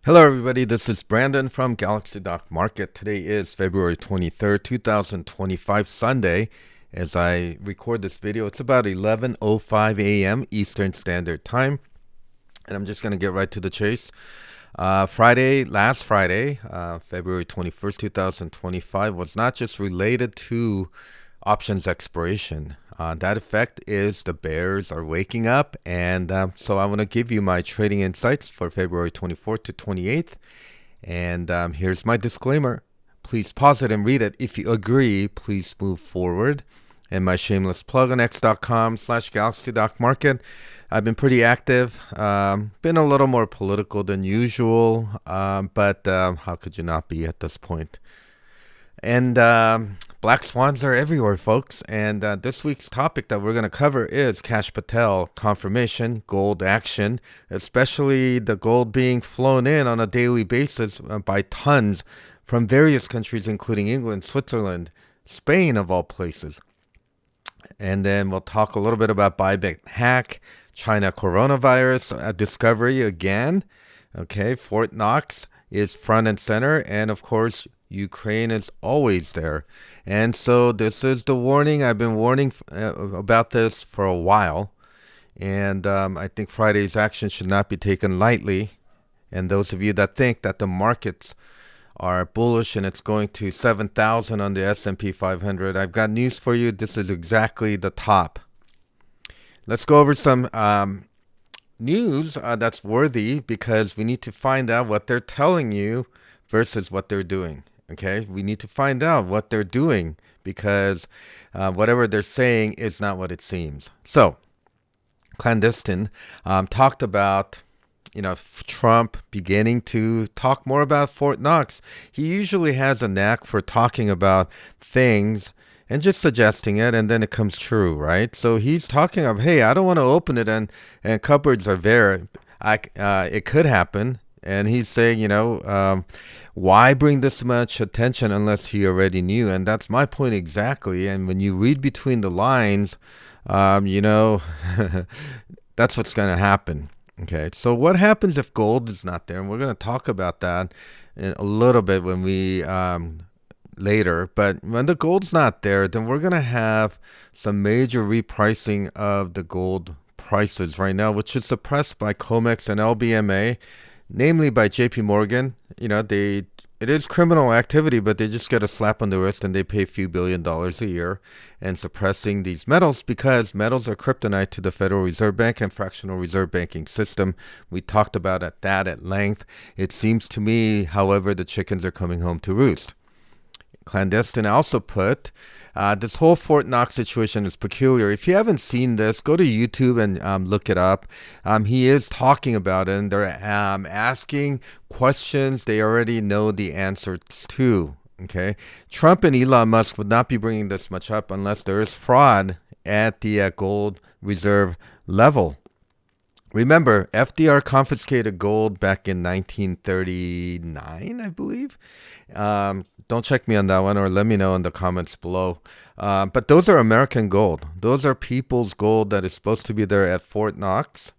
Hello everybody, this is Brandon from Galaxy Doc Market. Today is February 23rd, 2025, Sunday. As I record this video, it's about 11:05 a.m. Eastern Standard Time. And I'm just going to get right to the chase. Last Friday, February 21st, 2025, was not just related to options expiration. That effect is the bears are waking up, and so I want to give you my trading insights for February 24th to 28th. And here's my disclaimer. Please pause it and read it. If you agree, please move forward. And my shameless plug on x.com/galaxy.market. I've been pretty active, been a little more political than usual, but how could you not be at this point? And black swans are everywhere, folks. And this week's topic that we're going to cover is Cash Patel confirmation, gold action, especially the gold being flown in on a daily basis by tons from various countries, including England, Switzerland, Spain, of all places. And then we'll talk a little bit about Bybit hack, China coronavirus discovery again. Okay, Fort Knox is front and center. And of course, Ukraine is always there. And so this is the warning. I've been warning about this for a while. And I think Friday's action should not be taken lightly. And those of you that think that the markets are bullish and it's going to 7,000 on the S&P 500, I've got news for you. This is exactly the top. Let's go over some news that's worthy, because we need to find out what they're telling you versus what they're doing. Okay, we need to find out what they're doing, because whatever they're saying is not what it seems. So, Clandestine talked about, Trump beginning to talk more about Fort Knox. He usually has a knack for talking about things and just suggesting it, and then it comes true, right? So he's talking of, hey, I don't want to open it, and cupboards are there. It could happen. And he's saying, why bring this much attention unless he already knew? And that's my point exactly. And when you read between the lines, that's what's going to happen. Okay, so what happens if gold is not there? And we're going to talk about that in a little bit when we later. But when the gold's not there, then we're going to have some major repricing of the gold prices right now, which is suppressed by COMEX and LBMA. Namely by JP Morgan. It is criminal activity, but they just get a slap on the wrist and they pay a few $billions a year and suppressing these metals, because metals are kryptonite to the Federal Reserve Bank and fractional reserve banking system. We talked about that at length. It seems to me, however, the chickens are coming home to roost. Clandestine also put, this whole Fort Knox situation is peculiar. If you haven't seen this, go to YouTube and look it up. He is talking about it, and they're asking questions they already know the answers to. Okay, Trump and Elon Musk would not be bringing this much up unless there is fraud at the gold reserve level. Remember, FDR confiscated gold back in 1939, I believe. Don't check me on that one, or let me know in the comments below. But those are American gold. Those are people's gold that is supposed to be there at Fort Knox.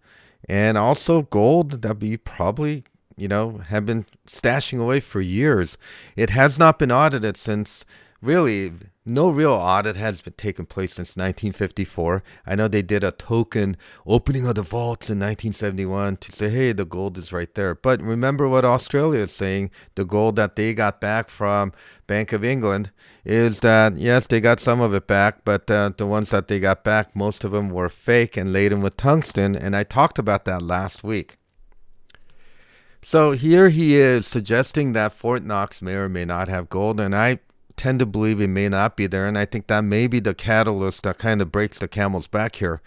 And also gold that we probably, have been stashing away for years. It has not been audited since, really, no real audit has been taken place since 1954. I know they did a token opening of the vaults in 1971 to say, hey, the gold is right there. But remember what Australia is saying. The gold that they got back from Bank of England is that, yes, they got some of it back, but the ones that they got back, most of them were fake and laden with tungsten. And I talked about that last week. So here he is suggesting that Fort Knox may or may not have gold, and I tend to believe it may not be there, and I think that may be the catalyst that kind of breaks the camel's back here,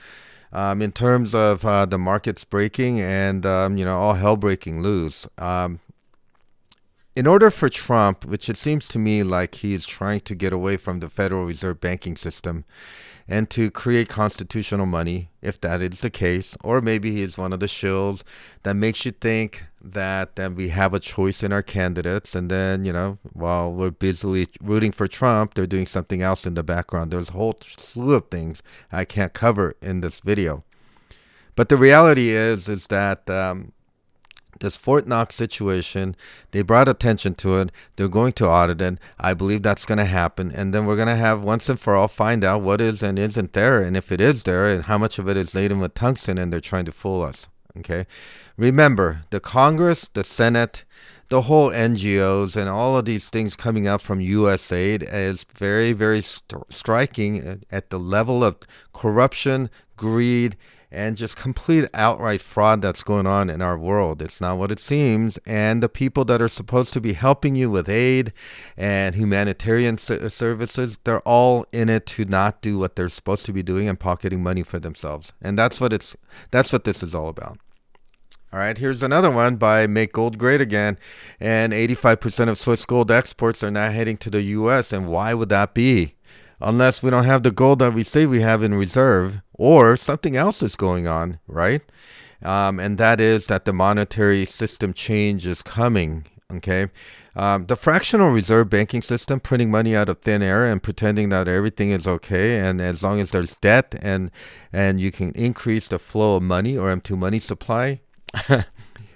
in terms of the markets breaking and all hell breaking loose. In order for Trump, which it seems to me like he is trying to get away from the Federal Reserve banking system and to create constitutional money, if that is the case, or maybe he is one of the shills that makes you think that we have a choice in our candidates, and then, while we're busily rooting for Trump, they're doing something else in the background. There's a whole slew of things I can't cover in this video. But the reality is that This Fort Knox situation, they brought attention to it. They're going to audit it. I believe that's going to happen. And then we're going to have once and for all find out what is and isn't there. And if it is there, and how much of it is laden with tungsten and they're trying to fool us. Okay. Remember, the Congress, the Senate, the whole NGOs, and all of these things coming out from USAID is very, very striking at the level of corruption, greed, and just complete outright fraud that's going on in our world. It's not what it seems. And the people that are supposed to be helping you with aid and humanitarian services, they're all in it to not do what they're supposed to be doing and pocketing money for themselves. And that's what this is all about. All right, here's another one by Make Gold Great Again. And 85% of Swiss gold exports are now heading to the U.S. And why would that be? Unless we don't have the gold that we say we have in reserve, or something else is going on, right? And that is that the monetary system change is coming, okay? The fractional reserve banking system, printing money out of thin air and pretending that everything is okay, and as long as there's debt and you can increase the flow of money or M2 money supply,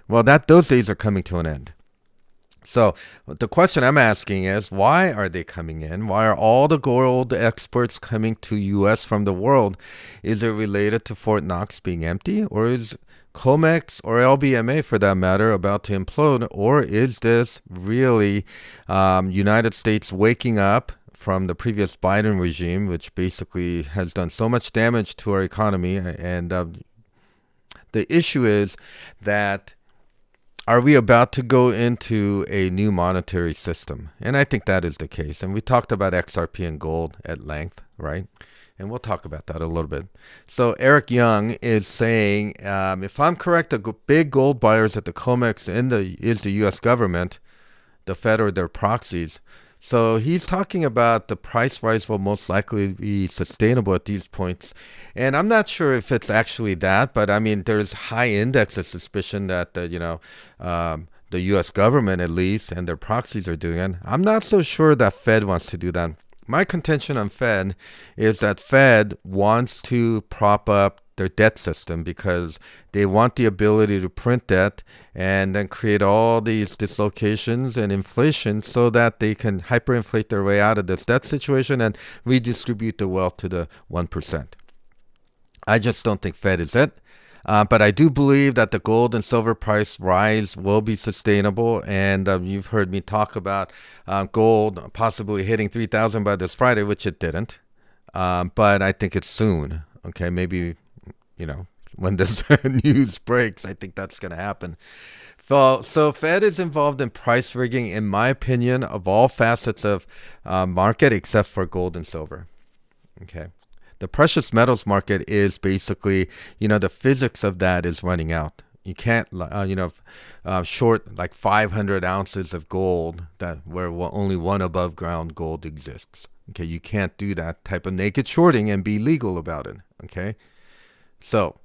well, those days are coming to an end. So the question I'm asking is, why are they coming in? Why are all the gold exports coming to U.S. from the world? Is it related to Fort Knox being empty? Or is COMEX or LBMA, for that matter, about to implode? Or is this really United States waking up from the previous Biden regime, which basically has done so much damage to our economy? And the issue is that, are we about to go into a new monetary system? And I think that is the case. And we talked about XRP and gold at length, right? And we'll talk about that a little bit. So Eric Young is saying, if I'm correct, the big gold buyers at the COMEX is the U.S. government, the Fed or their proxies. So he's talking about the price rise will most likely be sustainable at these points. And I'm not sure if it's actually that, but I mean, there's high index of suspicion that, the U.S. government at least and their proxies are doing it. I'm not so sure that Fed wants to do that. My contention on Fed is that Fed wants to prop up their debt system because they want the ability to print debt and then create all these dislocations and inflation so that they can hyperinflate their way out of this debt situation and redistribute the wealth to the 1%. I just don't think Fed is it. But I do believe that the gold and silver price rise will be sustainable. And you've heard me talk about gold possibly hitting 3,000 by this Friday, which it didn't. But I think it's soon. Okay, maybe, when this news breaks, I think that's going to happen. So Fed is involved in price rigging, in my opinion, of all facets of market except for gold and silver. Okay. The precious metals market is basically, the physics of that is running out. You can't, short like 500 ounces of gold where only one above ground gold exists. Okay, you can't do that type of naked shorting and be legal about it. Okay, so,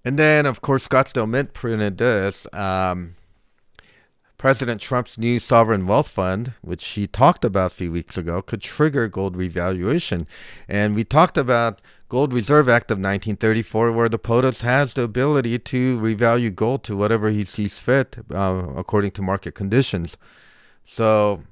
and then of course Scottsdale Mint printed this. President Trump's new sovereign wealth fund, which he talked about a few weeks ago, could trigger gold revaluation. And we talked about Gold Reserve Act of 1934, where the POTUS has the ability to revalue gold to whatever he sees fit, according to market conditions. So,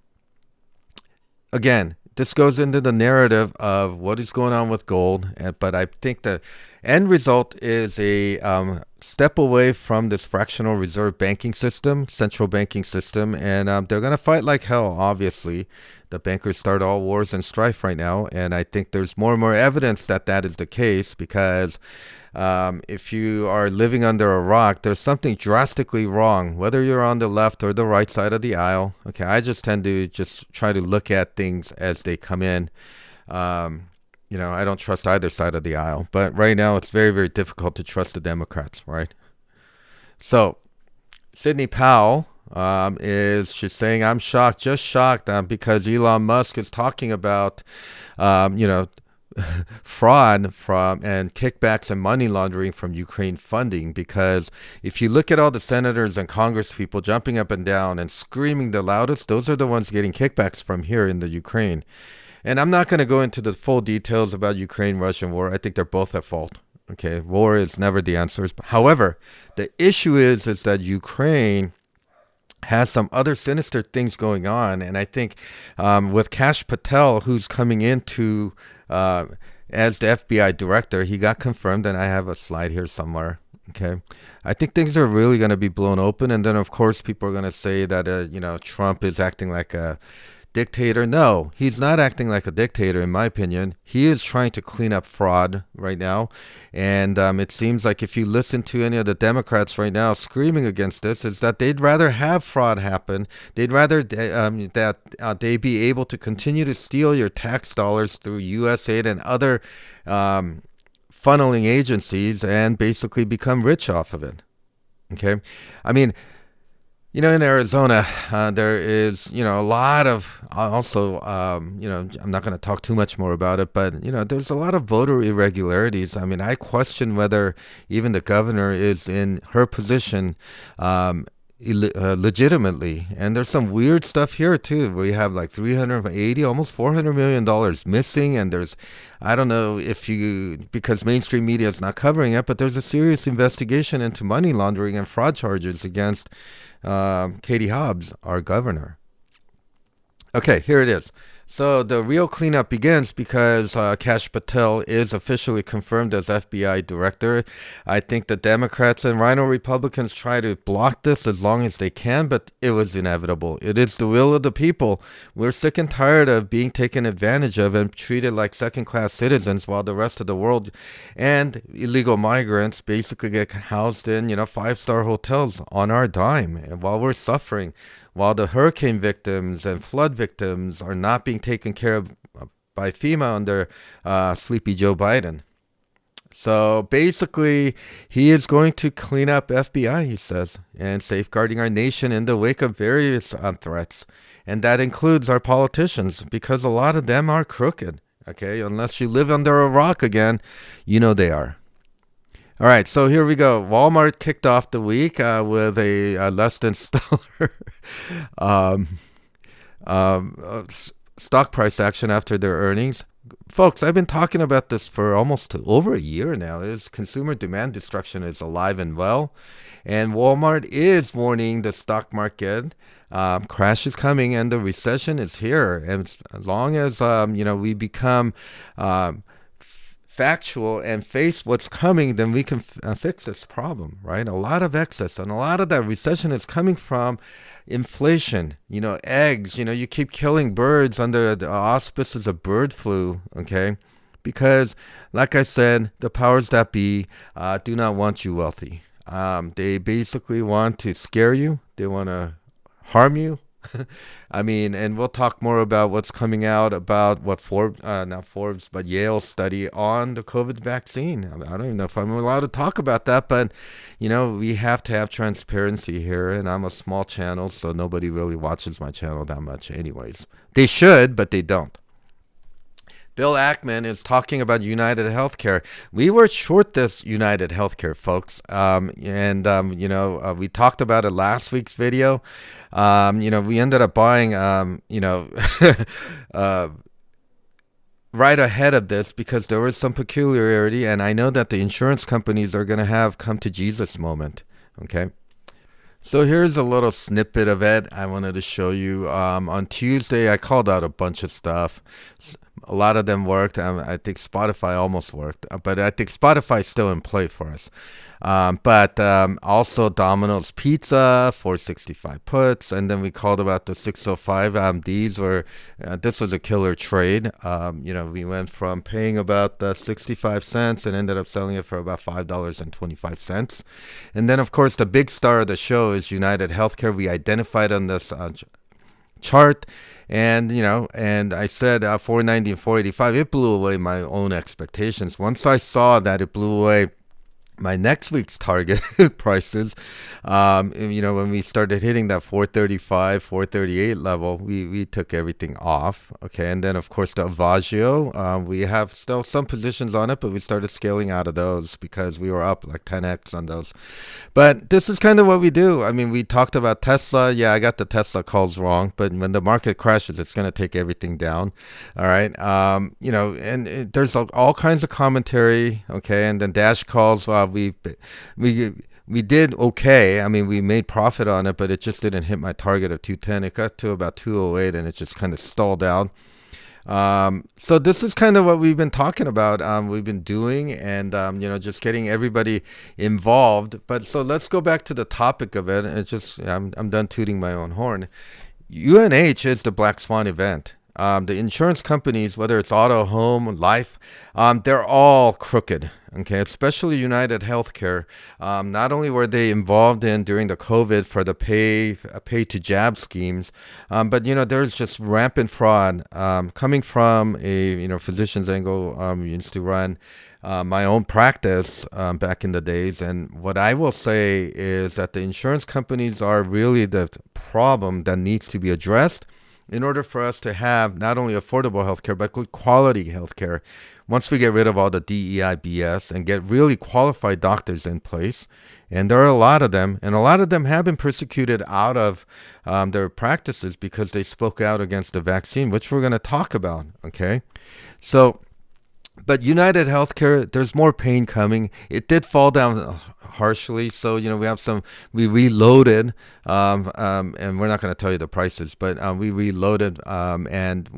again, this goes into the narrative of what is going on with gold, but I think the end result is a step away from this fractional reserve banking system, central banking system, and they're going to fight like hell, obviously. The bankers start all wars and strife right now, and I think there's more and more evidence that that is the case because if you are living under a rock, there's something drastically wrong, whether you're on the left or the right side of the aisle. Okay, I just tend to just try to look at things as they come in. I don't trust either side of the aisle, but right now it's very, very difficult to trust the Democrats, right? So, Sidney Powell she's saying, I'm shocked, just shocked because Elon Musk is talking about, fraud from and kickbacks and money laundering from Ukraine funding, because if you look at all the senators and Congress people jumping up and down and screaming the loudest, those are the ones getting kickbacks from here in the Ukraine. And I'm not going to go into the full details about Ukraine-Russian war. I think they're both at fault. Okay, war is never the answer. However, the issue is that Ukraine has some other sinister things going on, and I think with Kash Patel, who's coming into as the FBI director, he got confirmed, and I have a slide here somewhere. Okay, I think things are really going to be blown open, and then of course people are going to say that Trump is acting like a dictator. No, he's not acting like a dictator, in my opinion. He is trying to clean up fraud right now. And it seems like if you listen to any of the Democrats right now screaming against this, is that they'd rather have fraud happen. They'd rather that they be able to continue to steal your tax dollars through USAID and other funneling agencies and basically become rich off of it. Okay? I mean, in Arizona, there is, a lot of also, I'm not going to talk too much more about it, but, there's a lot of voter irregularities. I mean, I question whether even the governor is in her position legitimately. And there's some weird stuff here, too, where you have like 380, almost $400 million missing. And I don't know because mainstream media is not covering it, but there's a serious investigation into money laundering and fraud charges against Katie Hobbs, our governor. Okay, here it is. So the real cleanup begins because Kash Patel is officially confirmed as FBI director. I think the Democrats and Rhino Republicans try to block this as long as they can, but it was inevitable. It is the will of the people. We're sick and tired of being taken advantage of and treated like second-class citizens while the rest of the world and illegal migrants basically get housed in, five-star hotels on our dime, and while we're suffering. While the hurricane victims and flood victims are not being taken care of by FEMA under Sleepy Joe Biden. So basically, he is going to clean up FBI, he says, and safeguarding our nation in the wake of various threats. And that includes our politicians, because a lot of them are crooked. Okay, unless you live under a rock again, they are. All right, so here we go. Walmart kicked off the week with a less than stellar stock price action after their earnings. Folks, I've been talking about this for almost over a year now. Consumer demand destruction is alive and well. And Walmart is warning the stock market crash is coming and the recession is here. And as long as, we become factual and face what's coming, then we can fix this problem, right? A lot of excess and a lot of that recession is coming from inflation, eggs, you keep killing birds under the auspices of bird flu, okay? Because, like I said, the powers that be do not want you wealthy. They basically want to scare you. They want to harm you. I mean, and we'll talk more about what's coming out about what not Forbes, but Yale study on the COVID vaccine. I don't even know if I'm allowed to talk about that, but, we have to have transparency here, and I'm a small channel, so nobody really watches my channel that much anyways. They should, but they don't. Bill Ackman is talking about United Healthcare. We were short this United Healthcare, folks. We talked about it last week's video. We ended up buying, right ahead of this because there was some peculiarity. And I know that the insurance companies are going to have come to Jesus moment. Okay. So here's a little snippet of it I wanted to show you. On Tuesday, I called out a bunch of stuff. A lot of them worked. I think Spotify almost worked, but I think Spotify is still in play for us. But also Domino's Pizza, 465 puts, and then we called about the 605. This was a killer trade. We went from paying about 65 cents and ended up selling it for about $5.25. And then, of course, the big star of the show is United Healthcare. We identified on this chart. And, and I said 490 and 485, it blew away my own expectations. Once I saw that it blew away my next week's target prices, when we started hitting that 435, 438 level, we took everything off. Okay. And then, of course, the Avagio, we have still some positions on it, but we started scaling out of those because we were up like 10x on those. But this is kind of what we do. I mean, we talked about Tesla. Yeah, I got the Tesla calls wrong, but when the market crashes, it's going to take everything down. All right. There's all kinds of commentary. Okay. And then Dash calls, we we did okay. I mean, we made profit on it, but it just didn't hit my target of 210. It got to about 208 and it just kind of stalled out. So this is kind of what we've been talking about. We've been doing, and just getting everybody involved. But so let's go back to the topic of it. And I'm done tooting my own horn. UNH is the black swan event. The insurance companies, whether it's auto, home, life, they're all crooked. Okay, especially United Healthcare. Not only were they involved in during the COVID for the pay to jab schemes, but there's just rampant fraud coming from a physician's angle. Used to run my own practice back in the days, and what I will say is that the insurance companies are really the problem that needs to be addressed in order for us to have not only affordable healthcare, but good quality healthcare. Once we get rid of all the DEI BS and get really qualified doctors in place, and there are a lot of them, and a lot of them have been persecuted out of their practices because they spoke out against the vaccine, which we're going to talk about, okay? So, but United Healthcare, there's more pain coming. It did fall down harshly, so we reloaded, and we're not going to tell you the prices, but we reloaded, and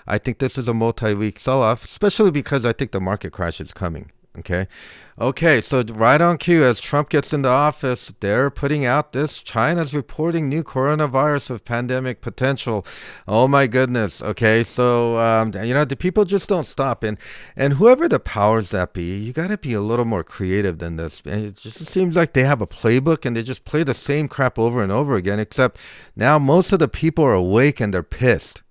I think this is a multi-week sell-off, especially because I think the market crash is coming. Okay, so right on cue, as Trump gets into office, they're putting out this: China's reporting new coronavirus with pandemic potential. Oh my goodness. Okay, so the people just don't stop, and whoever the powers that be, you got to be a little more creative than this. And it just seems like they have a playbook and they just play the same crap over and over again, except now most of the people are awake and they're pissed.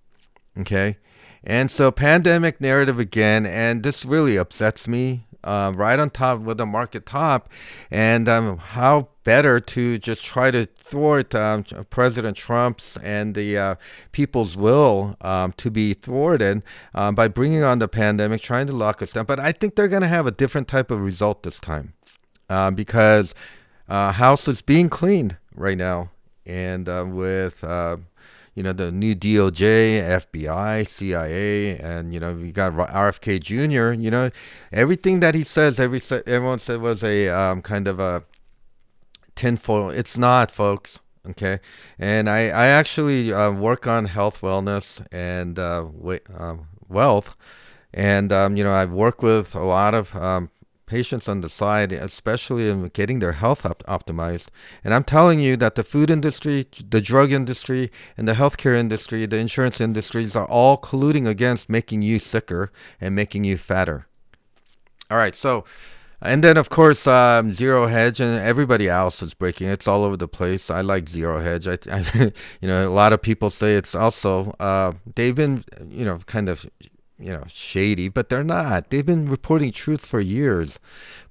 Okay, and so pandemic narrative again, and this really upsets me. Right on top with the market top, and how better to just try to thwart President Trump's and the people's will to be thwarted by bringing on the pandemic, trying to lock us down. But I think they're going to have a different type of result this time because House is being cleaned right now, and with the new DOJ, FBI, CIA, and we got RFK Jr. Everything that he says, everyone said was a kind of a tinfoil. It's not, folks. Okay, and I actually work on health, wellness, and wealth, and I work with a lot of patients on the side, especially in getting their health optimized. And I'm telling you that the food industry, the drug industry, and the healthcare industry, the insurance industries are all colluding against making you sicker and making you fatter. All right, so, and then of course, zero hedge, and everybody else is breaking. It's all over the place. I like zero hedge. A lot of people say it's also they've been kind of shady, but they're not. They've been reporting truth for years.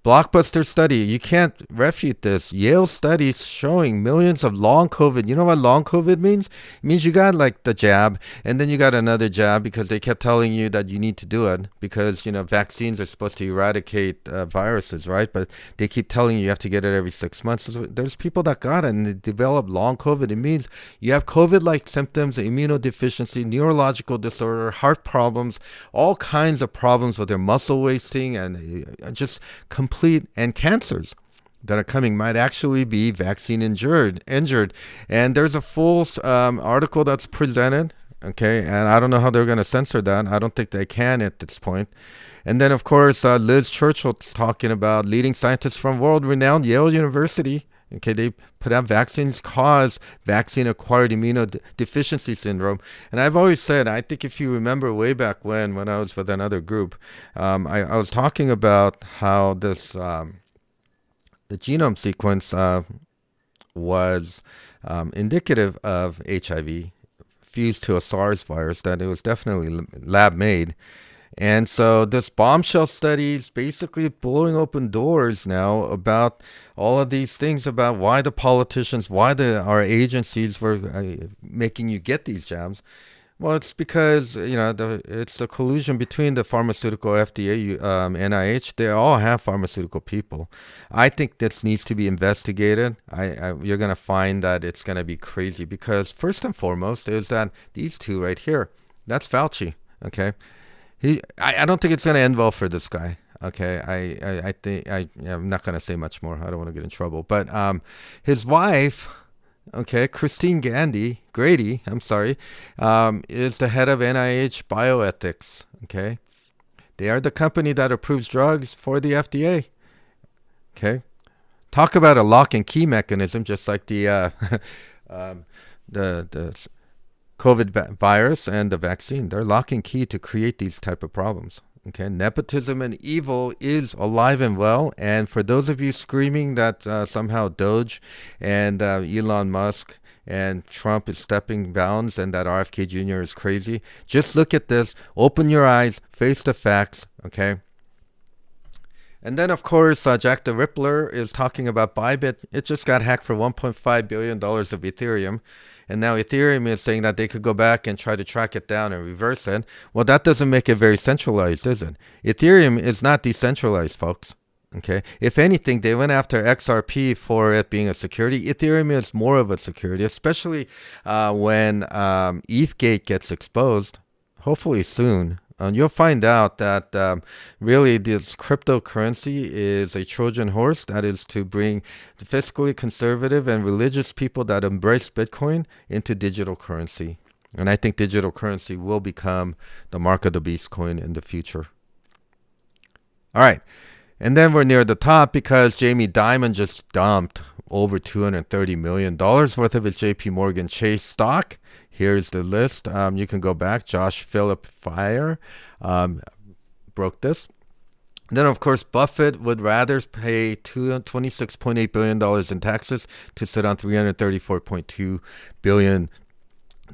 Blockbuster study, you can't refute this. Yale studies showing millions of long COVID. You know what long COVID means? It means you got like the jab, and then you got another jab because they kept telling you that you need to do it because, vaccines are supposed to eradicate viruses, right? But they keep telling you have to get it every 6 months. There's people that got it and they developed long COVID. It means you have COVID-like symptoms, immunodeficiency, neurological disorder, heart problems, all kinds of problems with their muscle wasting and just complete, and cancers that are coming might actually be vaccine injured. And there's a full article that's presented. Okay, and I don't know how they're going to censor that. I don't think they can at this point. And then, of course, Liz Churchill's talking about leading scientists from world-renowned Yale University. Okay, they put out vaccines cause vaccine-acquired immunodeficiency syndrome. And I've always said, I think if you remember way back when I was with another group, I was talking about how this the genome sequence was indicative of HIV fused to a SARS virus, that it was definitely lab-made. And so this bombshell study is basically blowing open doors now about all of these things about why the politicians, why our agencies were making you get these jabs. Well, it's because it's the collusion between the pharmaceutical FDA, NIH. They all have pharmaceutical people. I think this needs to be investigated. You're gonna find that it's gonna be crazy because first and foremost is that these two right here. That's Fauci. Okay, I don't think it's gonna end well for this guy. Okay, I think I'm not gonna say much more. I don't want to get in trouble. But his wife. Okay, Christine Grady, I'm sorry, is the head of NIH bioethics. Okay, they are the company that approves drugs for the FDA. Okay, talk about a lock and key mechanism, just like the the COVID virus and the vaccine. They're lock and key to create these type of problems. Okay, nepotism and evil is alive and well. And for those of you screaming that somehow DOGE and Elon Musk and Trump is stepping bounds and that RFK Jr. is crazy, just look at this, open your eyes, face the facts, okay? And then, of course, Jack the Rippler is talking about Bybit. It just got hacked for $1.5 billion of Ethereum. And now Ethereum is saying that they could go back and try to track it down and reverse it. Well, that doesn't make it very centralized, is it? Ethereum is not decentralized, folks. Okay. If anything, they went after XRP for it being a security. Ethereum is more of a security, especially when ETHgate gets exposed, hopefully soon. You'll find out that really this cryptocurrency is a Trojan horse that is to bring the fiscally conservative and religious people that embrace Bitcoin into digital currency. And I think digital currency will become the mark of the beast coin in the future. All right. And then we're near the top because Jamie Dimon just dumped over $230 million worth of his JP Morgan Chase stock. Here's the list. You can go back. Josh Philip Fire broke this. Then, of course, Buffett would rather pay $26.8 billion in taxes to sit on $334.2 billion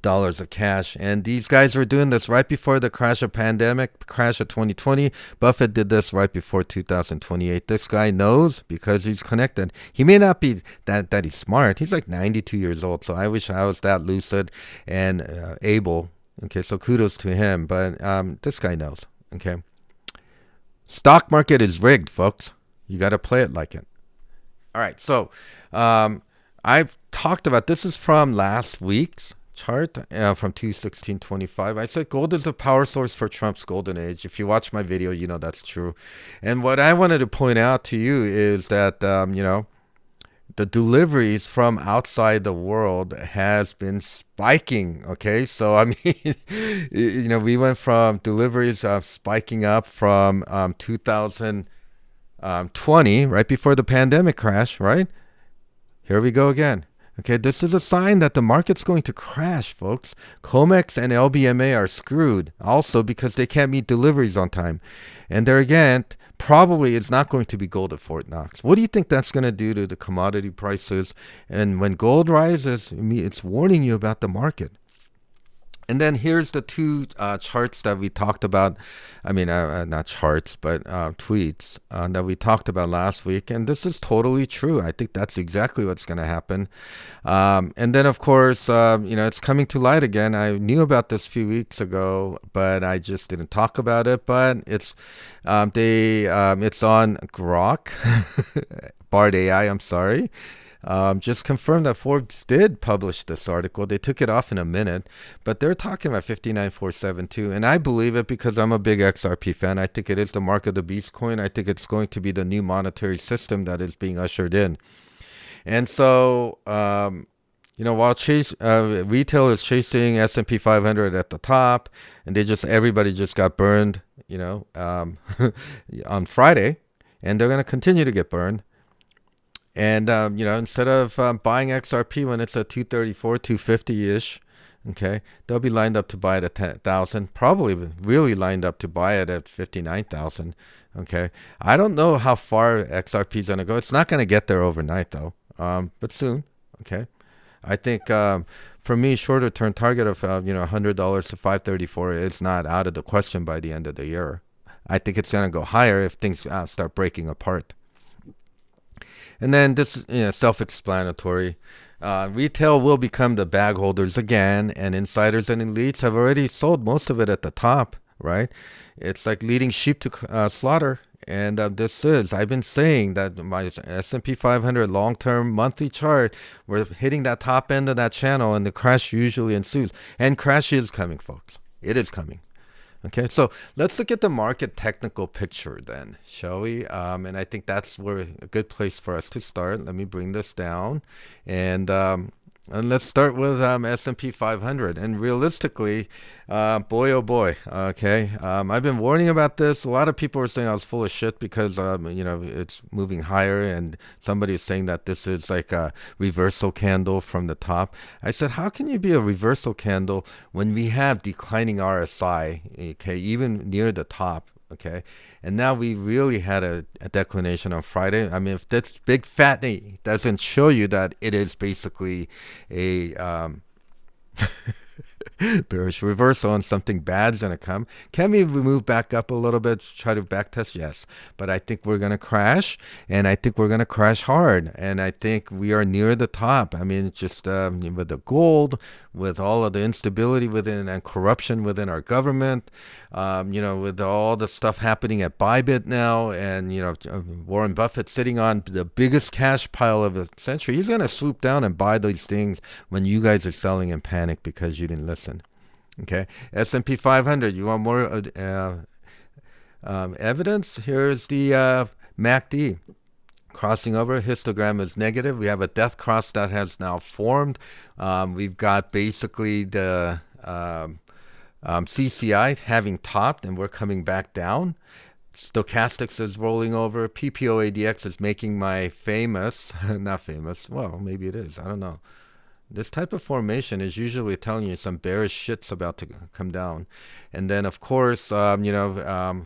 of cash. And these guys were doing this right before the crash of 2020. Buffett did this right before 2028. This guy knows because he's connected. He may not be that he's smart. He's like 92 years old. So I wish I was that lucid and able. Okay, so kudos to him. But this guy knows. Okay. Stock market is rigged, folks. You got to play it like it. All right. So I've talked about this is from last week's chart from 2/16/25. I said gold is the power source for Trump's golden age. If you watch my video, you know that's true. And what I wanted to point out to you is that the deliveries from outside the world has been spiking. Okay, so I mean, we went from deliveries spiking up from 2020, right before the pandemic crash. Right here we go again. Okay, this is a sign that the market's going to crash, folks. COMEX and LBMA are screwed also because they can't meet deliveries on time. And there again, probably it's not going to be gold at Fort Knox. What do you think that's going to do to the commodity prices? And when gold rises, it's warning you about the market. And then here's the two charts that we talked about. I mean, not charts, but tweets that we talked about last week. And this is totally true. I think that's exactly what's going to happen. And then, of course, it's coming to light again. I knew about this a few weeks ago, but I just didn't talk about it. But it's on Grok, Bard AI, I'm sorry. Just confirmed that Forbes did publish this article. They took it off in a minute, but they're talking about 59472, and I believe it because I'm a big XRP fan. I think it is the mark of the beast coin. I think it's going to be the new monetary system that is being ushered in. And so, while retail is chasing S&P 500 at the top, and everybody just got burned, on Friday, and they're going to continue to get burned. And, instead of buying XRP when it's at 234, 250-ish, okay, they'll be lined up to buy it at 10,000, probably really lined up to buy it at 59,000, okay. I don't know how far XRP is going to go. It's not going to get there overnight, though, but soon, okay. I think for me, shorter term target of $100 to 534 is not out of the question by the end of the year. I think it's going to go higher if things start breaking apart. And then this, self-explanatory. Retail will become the bag holders again, and insiders and elites have already sold most of it at the top, right? It's like leading sheep to slaughter. And I've been saying that my S&P 500 long-term monthly chart, we're hitting that top end of that channel, and the crash usually ensues. And crash is coming, folks. It is coming. Okay, so let's look at the market technical picture then, shall we? And I think that's where a good place for us to start. Let me bring this down, and let's start with S&P 500. And realistically, boy, oh boy, okay. I've been warning about this. A lot of people are saying I was full of shit because, it's moving higher. And somebody is saying that this is like a reversal candle from the top. I said, how can you be a reversal candle when we have declining RSI, okay, even near the top? Okay, and now we really had a declination on Friday. I mean, if this big fat knee doesn't show you that it is basically a bearish reversal and something bad's going to come. Can we move back up a little bit, try to back test? Yes. But I think we're going to crash, and I think we're going to crash hard. And I think we are near the top. I mean, just with the gold, with all of the instability within and corruption within our government, with all the stuff happening at Bybit now, and, Warren Buffett sitting on the biggest cash pile of the century. He's going to swoop down and buy these things when you guys are selling in panic because you didn't listen. Okay, S&P 500. You want more evidence? Here's the MACD crossing over. Histogram is negative. We have a death cross that has now formed. We've got basically the CCI having topped, and we're coming back down. Stochastics is rolling over. PPO-ADX is making my famous, not famous, well, maybe it is, I don't know. This type of formation is usually telling you some bearish shit's about to come down. And then, of course, we're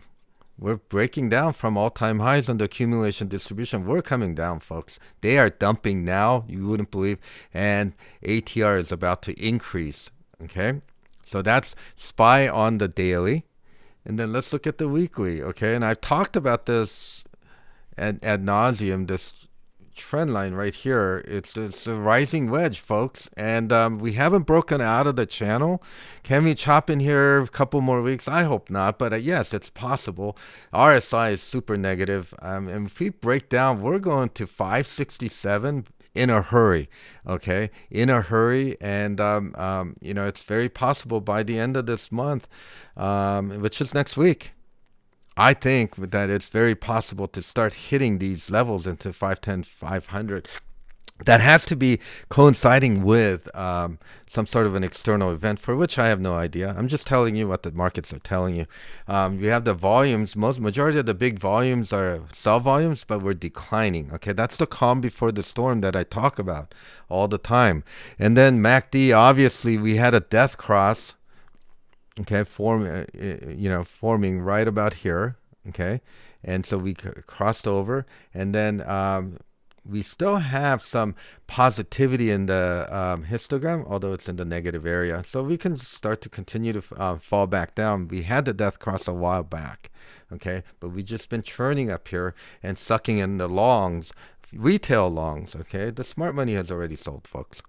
breaking down from all-time highs on the accumulation distribution. We're coming down, folks. They are dumping now, you wouldn't believe. And ATR is about to increase, okay? So that's SPY on the daily. And then let's look at the weekly, okay? And I've talked about this ad nauseum, this trend line right here. It's a rising wedge, folks, and we haven't broken out of the channel. Can we chop in here a couple more weeks? I hope not, but yes, it's possible. RSI is super negative, and if we break down, we're going to 567 in a hurry, okay, in a hurry. And it's very possible by the end of this month, which is next week. I think that it's very possible to start hitting these levels into 510, 500. That has to be coinciding with some sort of an external event for which I have no idea. I'm just telling you what the markets are telling you. We have the volumes. Majority of the big volumes are sell volumes, but we're declining. Okay, that's the calm before the storm that I talk about all the time. And then MACD, obviously, we had a death cross. Okay, forming right about here. Okay, and so we crossed over, and then we still have some positivity in the histogram, although it's in the negative area. So we can start to continue to fall back down. We had the death cross a while back, okay, but we just been churning up here and sucking in the longs, retail longs. Okay, the smart money has already sold, folks.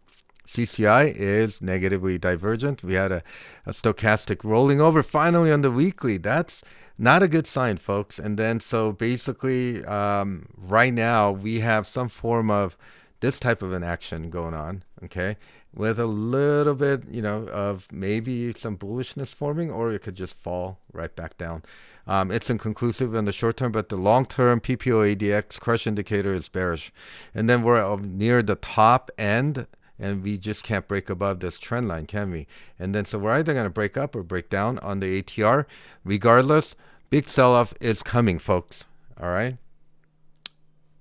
CCI is negatively divergent. We had a stochastic rolling over finally on the weekly. That's not a good sign, folks. And then so basically right now we have some form of this type of an action going on, okay, with a little bit, of maybe some bullishness forming, or it could just fall right back down. It's inconclusive in the short term, but the long-term PPO-ADX crush indicator is bearish. And then we're near the top end, and we just can't break above this trend line, can we? And then so we're either going to break up or break down on the ATR. Regardless, big sell-off is coming, folks. All right?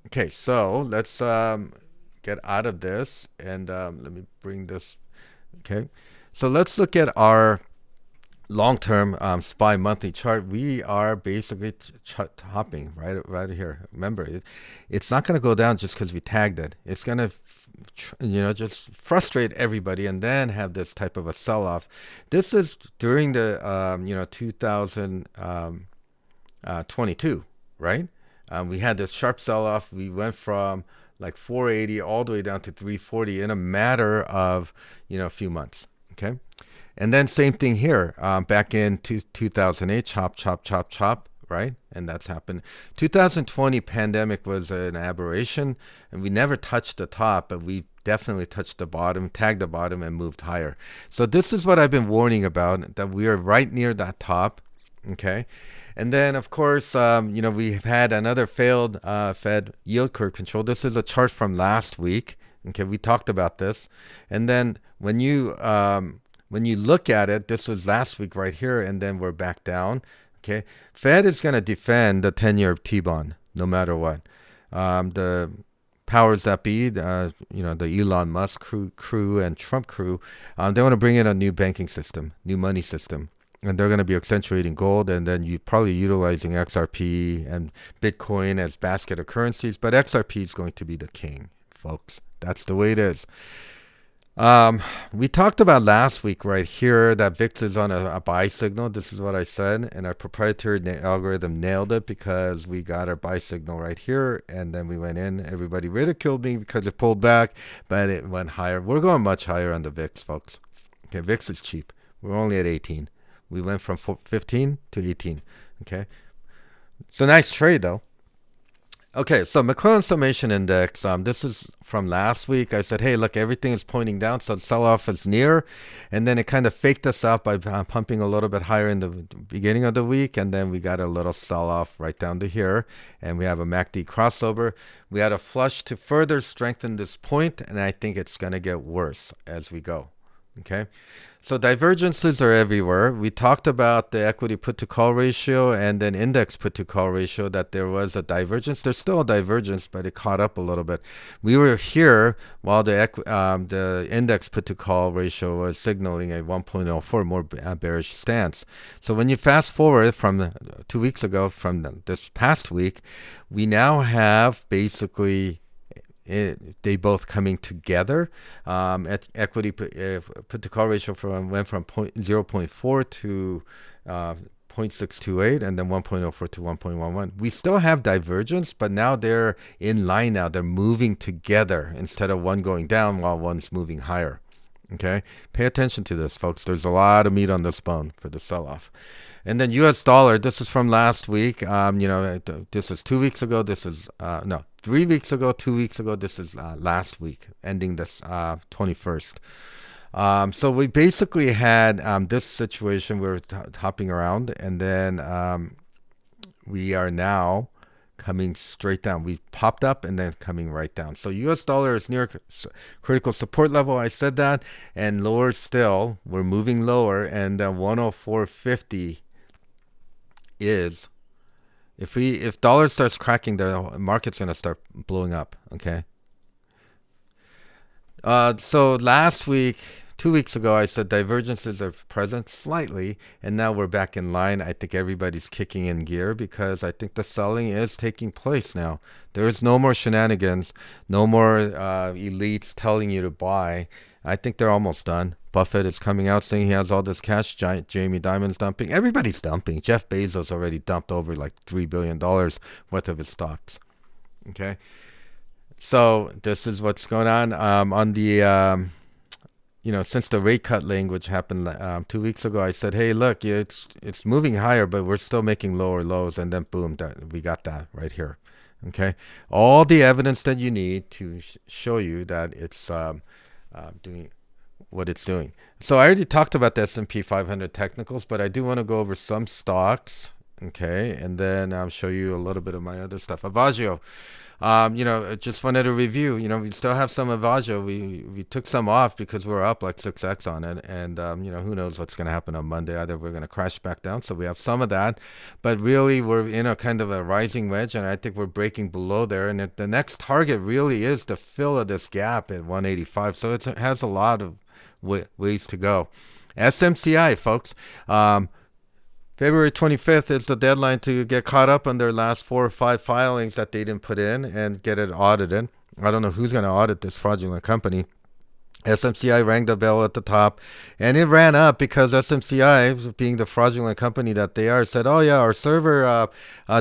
Okay, so let's get out of this, and let me bring this. Okay, so let's look at our long-term SPY monthly chart. We are basically topping right here. Remember, it's not going to go down just because we tagged it. It's going to just frustrate everybody and then have this type of a sell-off. This is during the 2022, right? We had this sharp sell-off. We went from like 480 all the way down to 340 in a matter of a few months. Okay, and then same thing here. Back in 2008, chop, chop, chop, chop. Right, and that's happened. 2020 pandemic was an aberration, and we never touched the top, but we definitely touched the bottom, tagged the bottom, and moved higher. So this is what I've been warning about, that we are right near that top. Okay. And then, of course, we've had another failed Fed yield curve control. This is a chart from last week. Okay, we talked about this. And then when you look at it, this was last week right here, and then we're back down. Okay, Fed is going to defend the 10-year T-bond no matter what. The powers that be, the Elon Musk crew and Trump crew, they want to bring in a new banking system, new money system. And they're going to be accentuating gold, and then you probably utilizing XRP and Bitcoin as basket of currencies. But XRP is going to be the king, folks. That's the way it is. We talked about last week right here that VIX is on a buy signal. This is what I said, and our proprietary algorithm nailed it because we got our buy signal right here, and then we went in. Everybody ridiculed me because it pulled back, but it went higher. We're going much higher on the VIX, folks. Okay, VIX is cheap. We're only at 18. We went from 15 to 18. Okay, it's a nice trade though. Okay, so McClellan Summation Index, this is from last week. I said, hey, look, everything is pointing down, so sell-off is near. And then it kind of faked us out by pumping a little bit higher in the beginning of the week. And then we got a little sell-off right down to here. And we have a MACD crossover. We had a flush to further strengthen this point, and I think it's going to get worse as we go. Okay, so divergences are everywhere. We talked about the equity put to call ratio and then index put to call ratio, that there was a divergence. There's still a divergence, but it caught up a little bit. We were here while the index put to call ratio was signaling a 1.04 more bearish stance. So when you fast forward from 2 weeks ago, from this past week, we now have basically they both coming together. Equity put to call ratio went from 0.4 to 0.628, and then 1.04 to 1.11. We still have divergence, but now they're in line now. They're moving together instead of one going down while one's moving higher. Okay, pay attention to this, folks. There's a lot of meat on this bone for the sell-off. And then U.S. dollar, this is from last week. This is 2 weeks ago. This is 3 weeks ago, 2 weeks ago. This is last week, ending this 21st. So we basically had this situation. We were hopping around, and then we are now coming straight down. We popped up and then coming right down. So U.S. dollar is near critical support level. I said that, and lower still. We're moving lower, and 104.50 is. If dollar starts cracking, the market's gonna start blowing up. Okay. So last week, 2 weeks ago, I said divergences are present slightly, and now we're back in line. I think everybody's kicking in gear because I think the selling is taking place now. There is no more shenanigans, no more elites telling you to buy. I think they're almost done. Buffett is coming out saying he has all this cash. Jamie Dimon's dumping. Everybody's dumping. Jeff Bezos already dumped over like $3 billion worth of his stocks. Okay. So this is what's going on. On the, since the rate cut language happened 2 weeks ago, I said, hey, look, it's moving higher, but we're still making lower lows. And then boom, we got that right here. Okay. All the evidence that you need to show you that it's doing what it's doing. So I already talked about the S&P 500 technicals, but I do want to go over some stocks. Okay. And then I'll show you a little bit of my other stuff. Avagio. Just wanted to review. We still have some Avagio. We took some off because we're up like 6x on it, and who knows what's going to happen on Monday. Either we're going to crash back down, so we have some of that, but really we're in a kind of a rising wedge, and I think we're breaking below there. And the next target really is to fill of this gap at 185. So it has a lot of ways to go. SMCI, folks. February 25th is the deadline to get caught up on their last 4 or 5 filings that they didn't put in and get it audited. I don't know who's going to audit this fraudulent company. SMCI rang the bell at the top, and it ran up because SMCI, being the fraudulent company that they are, said, "Oh yeah, our server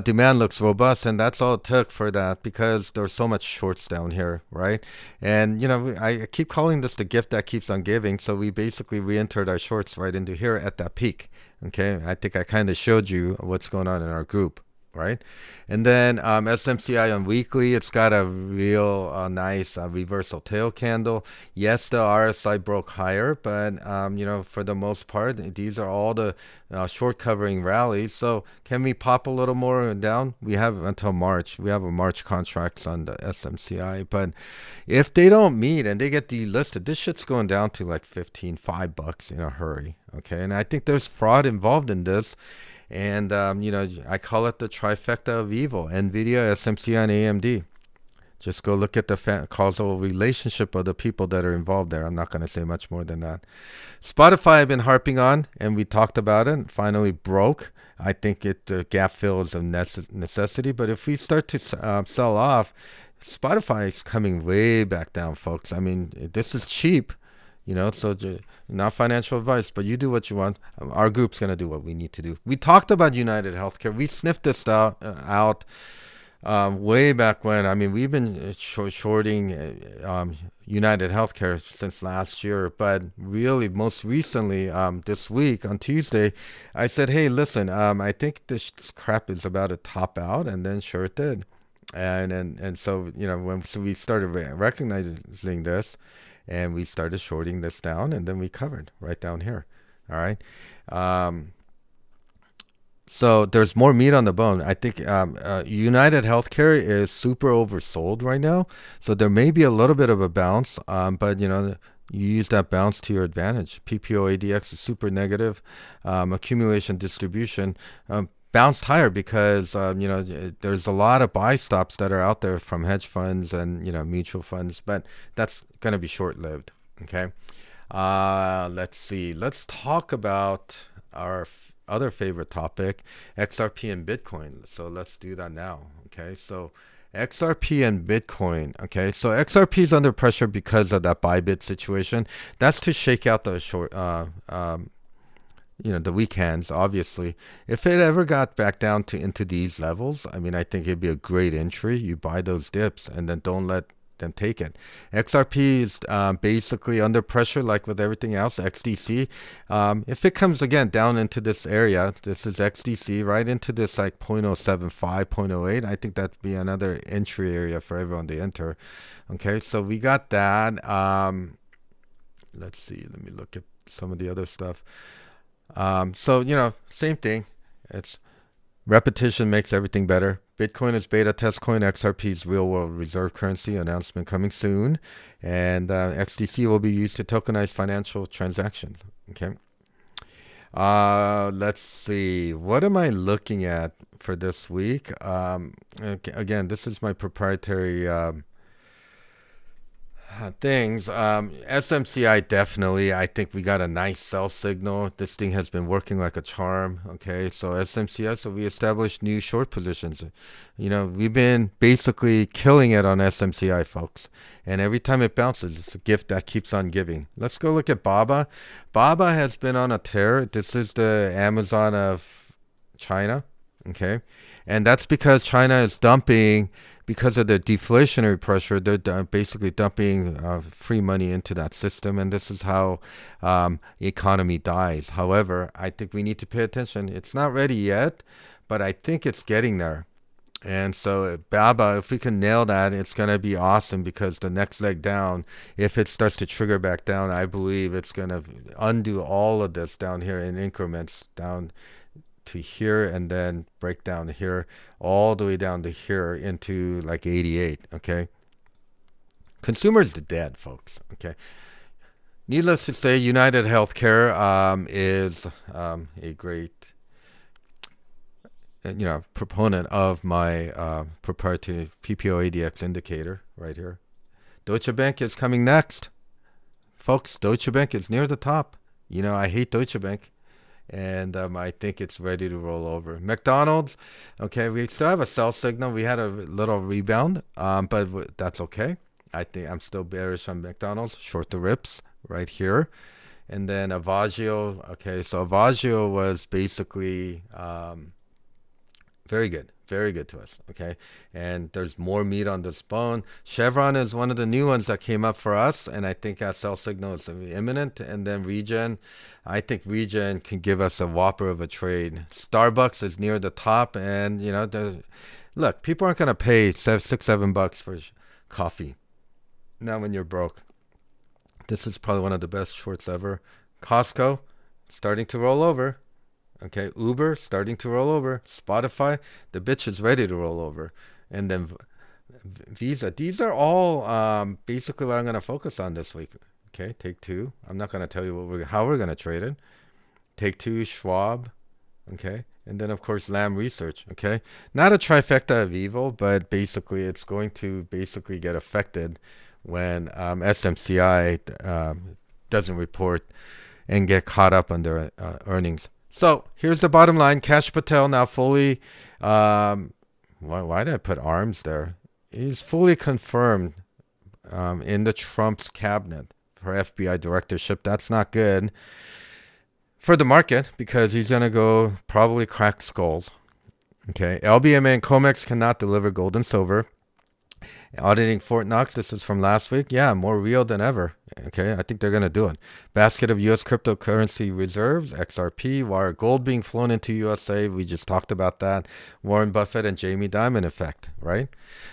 demand looks robust," and that's all it took for that because there's so much shorts down here, right? And I keep calling this the gift that keeps on giving. So we basically re-entered our shorts right into here at that peak. Okay, I think I kind of showed you what's going on in our group, right? And then SMCI on weekly, it's got a real nice reversal tail candle. Yes, the RSI broke higher, but for the most part, these are all the short covering rallies. So can we pop a little more down? We have until March. We have a March contracts on the SMCI, but if they don't meet and they get delisted, this shit's going down to like $5 in a hurry. Okay, and I think there's fraud involved in this. And, I call it the trifecta of evil: NVIDIA, SMC, and AMD. Just go look at the causal relationship of the people that are involved there. I'm not going to say much more than that. Spotify I've been harping on, and we talked about it. Finally broke. I think the gap fill is a necessity. But if we start to sell off, Spotify is coming way back down, folks. I mean, this is cheap. So not financial advice, but you do what you want. Our group's going to do what we need to do. We talked about United Healthcare. We sniffed this out way back when. I mean, we've been shorting United Healthcare since last year, but really most recently this week on Tuesday, I said, hey, listen, I think this crap is about to top out, and then sure it did. And so, when we started recognizing this, and we started shorting this down, and then we covered right down here. All right. So there's more meat on the bone. I think United Healthcare is super oversold right now. So there may be a little bit of a bounce, but you use that bounce to your advantage. PPO ADX is super negative. Accumulation distribution bounced higher because there's a lot of buy stops that are out there from hedge funds and mutual funds, but that's going to be short-lived. Okay, let's see. Let's talk about our other favorite topic, XRP and Bitcoin. So let's do that now. Okay, so XRP and Bitcoin. Okay, so XRP is under pressure because of that Bybit situation. That's to shake out the short. The weak hands, obviously. If it ever got back down into these levels, I mean, I think it'd be a great entry. You buy those dips and then don't let them take it. XRP is basically under pressure, like with everything else. XDC, if it comes again down into this area, this is XDC, right into this like 0.075, 0.08, I think that'd be another entry area for everyone to enter. Okay, so we got that. Let's see. Let me look at some of the other stuff. So, same thing. It's repetition makes everything better. Bitcoin is beta test coin. XRP is real world reserve currency. Announcement coming soon. And XDC will be used to tokenize financial transactions. Okay. Let's see. What am I looking at for this week? Again, this is my proprietary things. SMCI definitely. I think we got a nice sell signal. This thing has been working like a charm. Okay, so SMCI. So we established new short positions. We've been basically killing it on SMCI, folks. And every time it bounces, it's a gift that keeps on giving. Let's go look at BABA. BABA has been on a tear. This is the Amazon of China. Okay, and that's because China is dumping. Because of the deflationary pressure, they're basically dumping free money into that system, and this is how the economy dies. However, I think we need to pay attention. It's not ready yet, but I think it's getting there. And so BABA, if we can nail that, it's going to be awesome because the next leg down, if it starts to trigger back down, I believe it's going to undo all of this down here in increments down to here and then break down here all the way down to here into like 88. Okay, consumers are dead, folks. Okay, needless to say, United Healthcare is a great proponent of my proprietary PPO ADX indicator right here. Deutsche Bank is coming next, folks. Deutsche Bank is near the top. I hate Deutsche Bank. and I think it's ready to roll over. McDonald's, okay, we still have a sell signal. We had a little rebound, but that's okay. I think I'm still bearish on McDonald's. Short the rips right here. And then Avagio, okay, so Avagio was basically very good to us, okay? And there's more meat on this bone. Chevron is one of the new ones that came up for us, and I think our sell signal is imminent. And then Regen, I think Regen can give us a whopper of a trade. Starbucks is near the top, and you know, look, people aren't gonna pay $6-7 for coffee. Not when you're broke. This is probably one of the best shorts ever. Costco starting to roll over. Okay, Uber starting to roll over. Spotify, the bitch is ready to roll over. And then Visa. These are all basically what I'm going to focus on this week. Okay, Take Two. I'm not going to tell you how we're going to trade it. Take Two, Schwab. Okay, and then of course Lam Research. Okay, not a trifecta of evil, but basically it's going to basically get affected when SMCI doesn't report and get caught up on their earnings. So here's the bottom line. Kash Patel now fully, why did I put arms there? He's fully confirmed in the Trump's cabinet for FBI directorship. That's not good for the market because he's going to go probably crack skulls. Okay, LBMA and COMEX cannot deliver gold and silver. Auditing Fort Knox, this is from last week. Yeah, more real than ever. Okay, I think they're going to do it. Basket of U.S. cryptocurrency reserves, XRP, wire gold being flown into USA. We just talked about that. Warren Buffett and Jamie Dimon effect, right?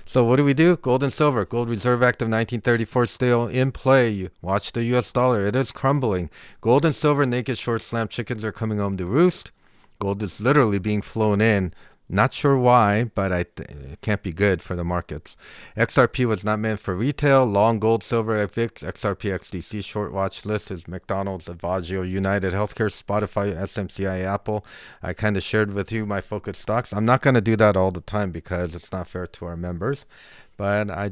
So what do? Gold and silver. Gold Reserve Act of 1934 still in play. Watch the U.S. dollar. It is crumbling. Gold and silver naked short slam chickens are coming home to roost. Gold is literally being flown in. Not sure why, but it can't be good for the markets. XRP was not meant for retail. Long gold, silver, VIX, XRP, XDC short watch list is McDonald's, Avagio, United Healthcare, Spotify, SMCI, Apple. I kind of shared with you my focus stocks. I'm not going to do that all the time because it's not fair to our members, but I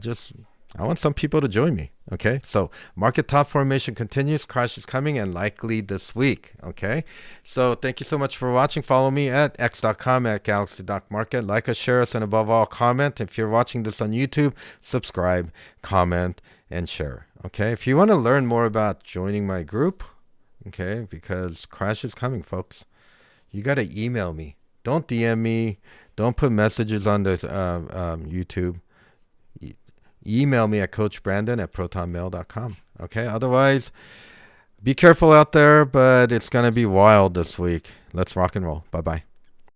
want some people to join me. Okay, so market top formation continues. Crash is coming and likely this week. Okay, so thank you so much for watching. Follow me at x.com at galaxy.market. Like us, share us, and above all, comment. If you're watching this on YouTube, subscribe, comment, and share. Okay, if you want to learn more about joining my group, okay, because Crash is coming, folks, you got to email me. Don't DM me. Don't put messages on the YouTube. Email me at coachbrandon@protonmail.com. Okay, otherwise, be careful out there, but it's going to be wild this week. Let's rock and roll. Bye-bye.